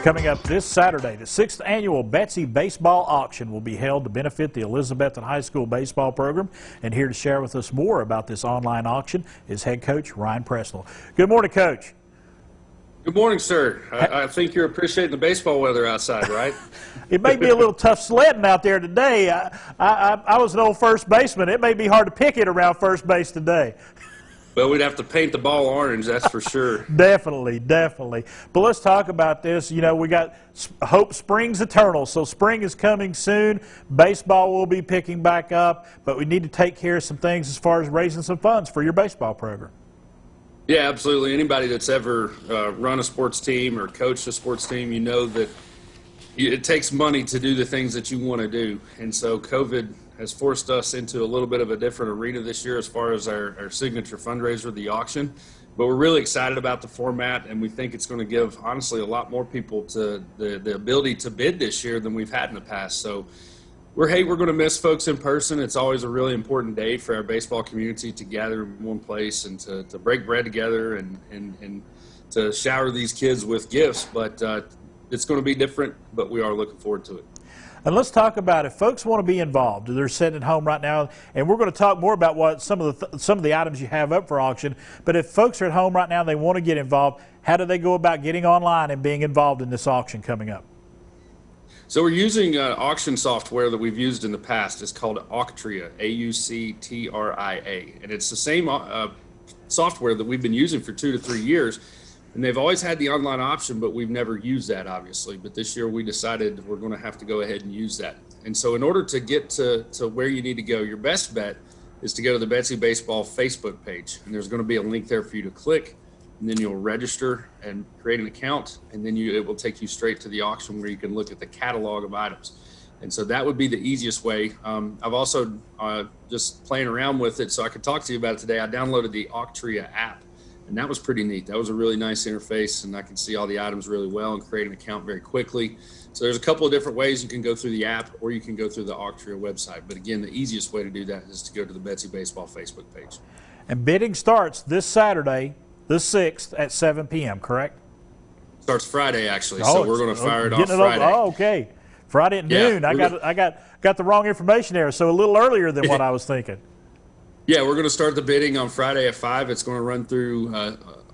Coming up this Saturday, the 6th annual Betsy Baseball Auction will be held to benefit the Elizabethton High School baseball program. And here to share with us more about this online auction is head coach Ryan Presnell. Good morning, Coach. Good morning, sir. I think you're appreciating the baseball weather outside, right? It may be a little tough sledding out there today. I was an old first baseman. It may be hard to pick it around first base today. Well, we'd have to paint the ball orange, that's for sure. Definitely, definitely. But let's talk about this. You know, we got hope springs eternal, so spring is coming soon. Baseball will be picking back up, but we need to take care of some things as far as raising some funds for your baseball program. Yeah, absolutely. Anybody that's ever run a sports team or coached a sports team, you know that it takes money to do the things that you want to do. And so COVID has forced us into a little bit of a different arena this year as far as our signature fundraiser, the auction. But we're really excited about the format, and we think it's going to give, honestly, a lot more people to the ability to bid this year than we've had in the past. So we're going to miss folks in person. It's always a really important day for our baseball community to gather in one place and to break bread together and to shower these kids with gifts. But it's going to be different, but we are looking forward to it. And let's talk about if folks want to be involved. They're sitting at home right now, and we're going to talk more about what some of the items you have up for auction. But if folks are at home right now and they want to get involved, how do they go about getting online and being involved in this auction coming up? So we're using auction software that we've used in the past. It's called Auctria, A-U-C-T-R-I-A, and it's the same software that we've been using for 2 to 3 years. And they've always had the online option, but we've never used that, obviously. But this year we decided we're going to have to go ahead and use that. And so in order to get to where you need to go, your best bet is to go to the Betsy Baseball Facebook page. And there's going to be a link there for you to click. And then you'll register and create an account. And then it will take you straight to the auction where you can look at the catalog of items. And so that would be the easiest way. I've also just playing around with it so I could talk to you about it today. I downloaded the Auctria app. And that was pretty neat. That was a really nice interface, and I can see all the items really well and create an account very quickly. So there's a couple of different ways you can go through the app, or you can go through the Auctria website. But again, the easiest way to do that is to go to the Betsy Baseball Facebook page. And bidding starts this Saturday, the 6th at 7 p.m., correct? Starts Friday, actually, so we're going to fire it off Friday. Okay. Friday at noon. I got the wrong information there, so a little earlier than what I was thinking. Yeah, we're going to start the bidding on Friday at 5. It's going to run through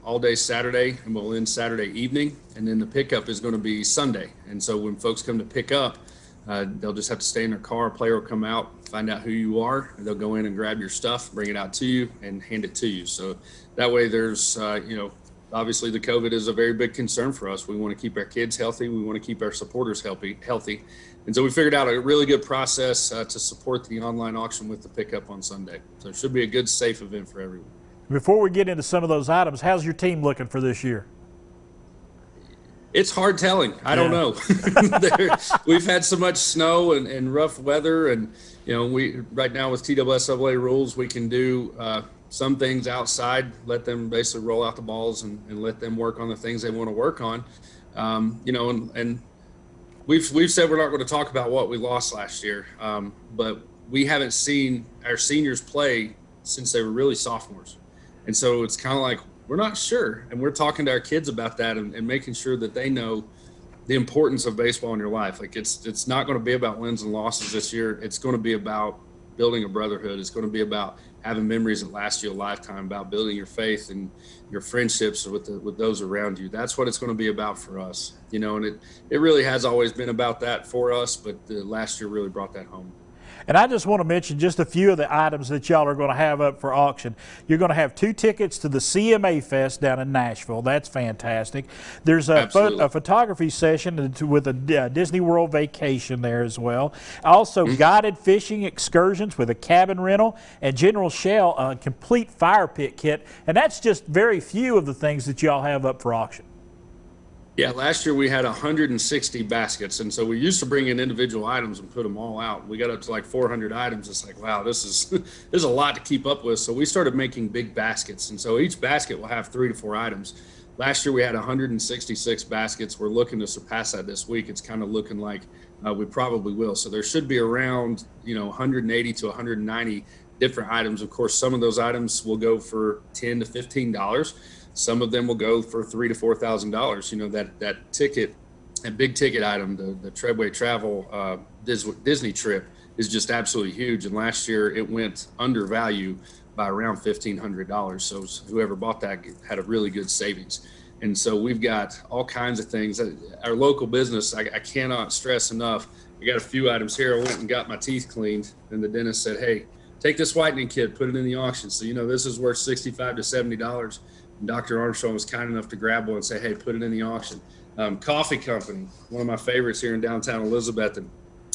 all day Saturday, and we'll end Saturday evening. And then the pickup is going to be Sunday. And so when folks come to pick up, they'll just have to stay in their car. A player will come out, find out who you are, and they'll go in and grab your stuff, bring it out to you, and hand it to you. So that way there's, obviously the COVID is a very big concern for us. We want to keep our kids healthy. We want to keep our supporters healthy. And so we figured out a really good process to support the online auction with the pickup on Sunday. So it should be a good, safe event for everyone. Before we get into some of those items, how's your team looking for this year? It's hard telling. I don't know. We've had so much snow and rough weather, and we right now with TWSAA rules, we can do some things outside, let them basically roll out the balls and let them work on the things they want to work on. And we've said we're not going to talk about what we lost last year, but we haven't seen our seniors play since they were really sophomores. And so it's kind of like, we're not sure. And we're talking to our kids about that and making sure that they know the importance of baseball in your life. Like it's not going to be about wins and losses this year. It's going to be about building a brotherhood. It's going to be about having memories that last you a lifetime, about building your faith and your friendships with those around you. That's what it's going to be about for us, and it really has always been about that for us, but last year really brought that home. And I just want to mention just a few of the items that y'all are going to have up for auction. You're going to have 2 tickets to the CMA Fest down in Nashville. That's fantastic. There's a photography session with a Disney World vacation there as well. Also, guided fishing excursions with a cabin rental, and General Shell a complete fire pit kit. And that's just very few of the things that y'all have up for auction. Yeah, last year we had 160 baskets, and so we used to bring in individual items and put them all out. We got up to like 400 items. It's like, wow, this is a lot to keep up with. So we started making big baskets, and so each basket will have 3 to 4 items. Last year we had 166 baskets. We're looking to surpass that this week. It's kind of looking like we probably will. So there should be around 180 to 190 different items. Of course, some of those items will go for $10 to $15. Some of them will go for $3,000 to $4,000. That ticket and big ticket item, the Treadway Travel Disney trip is just absolutely huge. And last year it went under value by around $1,500. So whoever bought that had a really good savings. And so we've got all kinds of things. Our local business, I cannot stress enough. We got a few items here. I went and got my teeth cleaned, and the dentist said, "Hey, take this whitening kit, put it in the auction." So, this is worth $65 to $70. And Dr. Armstrong was kind enough to grab one and say, "Hey, put it in the auction." Coffee company, one of my favorites here in downtown Elizabethton.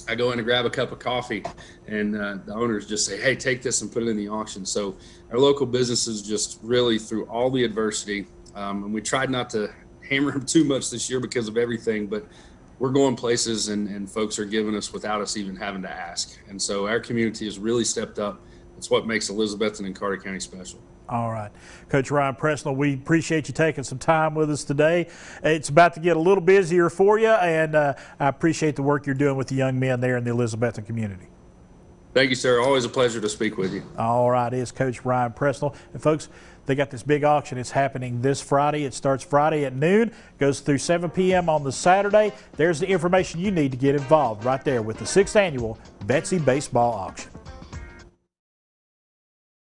I go in to grab a cup of coffee, and the owners just say, "Hey, take this and put it in the auction." So our local businesses just really, through all the adversity, and we tried not to hammer them too much this year because of everything, but we're going places and folks are giving us without us even having to ask. And so our community has really stepped up. It's what makes Elizabethton and Carter County special. All right. Coach Ryan Presnell, we appreciate you taking some time with us today. It's about to get a little busier for you, and I appreciate the work you're doing with the young men there in the Elizabethton community. Thank you, sir. Always a pleasure to speak with you. All right. It's Coach Ryan Presnell. And folks, they got this big auction. It's happening this Friday. It starts Friday at noon, goes through 7 p.m. on the Saturday. There's the information you need to get involved right there with the 6th annual Betsy Baseball Auction.